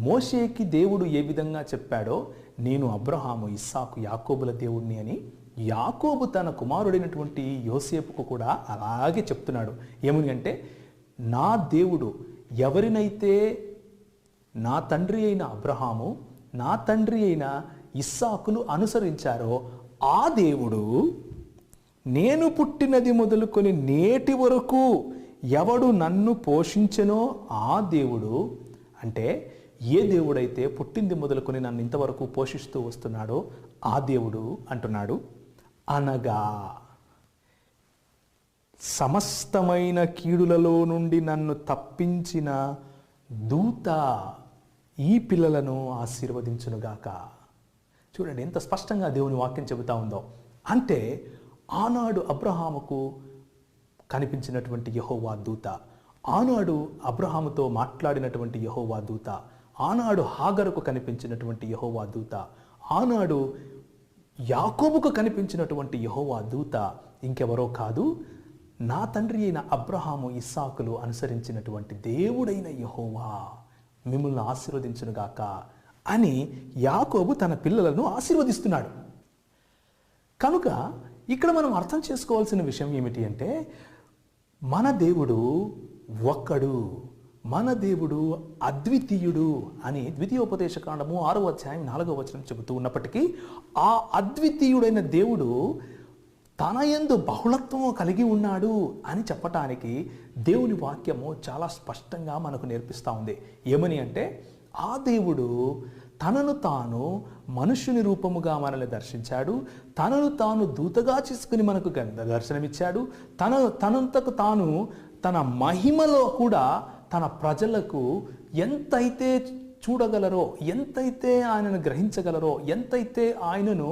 మోషేకి దేవుడు ఏ విధంగా చెప్పాడో, నేను అబ్రహాము, ఇస్సాకు, యాకోబుల దేవుడిని అని, యాకోబు తన కుమారుడైనటువంటి యోసేపుకు కూడా అలాగే చెప్తున్నాడు. ఏమని అంటే, నా దేవుడు ఎవరినైతే నా తండ్రి అయిన అబ్రహాము, నా తండ్రి అయిన ఇస్సాకులు అనుసరించారో ఆ దేవుడు నేను పుట్టినది మొదలుకొని నేటి వరకు ఎవడు నన్ను పోషించెనో ఆ దేవుడు, అంటే ఏ దేవుడైతే పుట్టింది మొదలుకొని నన్ను ఇంతవరకు పోషిస్తూ వస్తున్నాడో ఆ దేవుడు అంటున్నాడు. అనగా సమస్తమైన కీడులలో నుండి నన్ను తప్పించిన దూత ఈ పిల్లలను ఆశీర్వదించునుగాక. చూడండి ఎంత స్పష్టంగా దేవుని వాక్యం చెబుతా ఉందో. అంటే ఆనాడు అబ్రహాముకు కనిపించినటువంటి యెహోవా దూత, ఆనాడు అబ్రహాముతో మాట్లాడినటువంటి యెహోవా దూత, ఆనాడు హాగరుకు కనిపించినటువంటి యెహోవా దూత, ఆనాడు యాకోబుకు కనిపించినటువంటి యెహోవా దూత ఇంకెవరో కాదు, నా తండ్రి అయిన అబ్రహాము, ఇస్సాకులు అనుసరించినటువంటి దేవుడైన యెహోవా మిమ్మల్ని ఆశీర్వదించునుగాక అని యాకోబు తన పిల్లలను ఆశీర్వదిస్తున్నాడు. కనుక ఇక్కడ మనం అర్థం చేసుకోవాల్సిన విషయం ఏమిటి అంటే, మన దేవుడు ఒక్కడు, మన దేవుడు అద్వితీయుడు అని ద్వితీయోపదేశకాండము 6వ అధ్యాయం 4వ వచనం చెబుతూ ఉన్నప్పటికీ, ఆ అద్వితీయుడైన దేవుడు తన యందు బహుళత్వం కలిగి ఉన్నాడు అని చెప్పటానికి దేవుని వాక్యము చాలా స్పష్టంగా మనకు నేర్పిస్తూ ఉంది. ఏమని అంటే, ఆ దేవుడు తనను తాను మనుష్యుని రూపముగా మనల్ని దర్శించాడు, తనను తాను దూతగా చేసుకుని మనకు దర్శనమిచ్చాడు, తనంతకు తాను తన మహిమలో కూడా తన ప్రజలకు ఎంతైతే చూడగలరో, ఎంతైతే ఆయనను గ్రహించగలరో, ఎంతైతే ఆయనను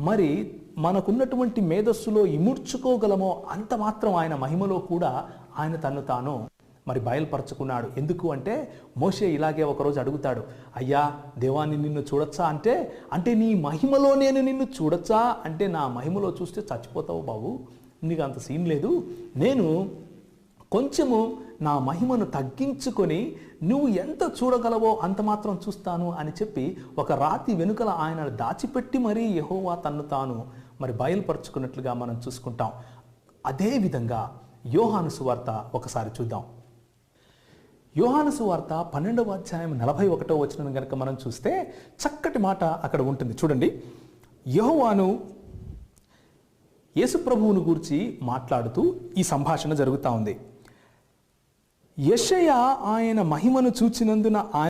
మరి మనకున్నటువంటి మేధస్సులో ఇముడ్చుకోగలమో అంత మాత్రం ఆయన మహిమలో కూడా ఆయన తను తాను మరి బయలుపరచుకున్నాడు. ఎందుకు అంటే, మోషే ఇలాగే ఒకరోజు అడుగుతాడు, అయ్యా దేవాన్ని నిన్ను చూడొచ్చా అంటే నీ మహిమలో నేను నిన్ను చూడొచ్చా అంటే, నా మహిమలో చూస్తే చచ్చిపోతావు బాబు, నీకు అంత సీన్ లేదు, నేను కొంచెము నా మహిమను తగ్గించుకొని నువ్వు ఎంత చూడగలవో అంత మాత్రం చూస్తాను అని చెప్పి ఒక రాతి వెనుకల ఆయన దాచిపెట్టి మరీ యెహోవా తన్ను తాను మరి బయలుపరుచుకున్నట్లుగా మనం చూసుకుంటాం. అదేవిధంగా యోహాను సువార్త ఒకసారి చూద్దాం. యోహాను సువార్త 12వ అధ్యాయం 41వ వచనం కనుక మనం చూస్తే చక్కటి మాట అక్కడ ఉంటుంది. చూడండి, యెహోవాను యేసు ప్రభువును గూర్చి మాట్లాడుతూ ఈ సంభాషణ జరుగుతూ ఉంది. యెషయా ఆయన మహిమను చూచినందున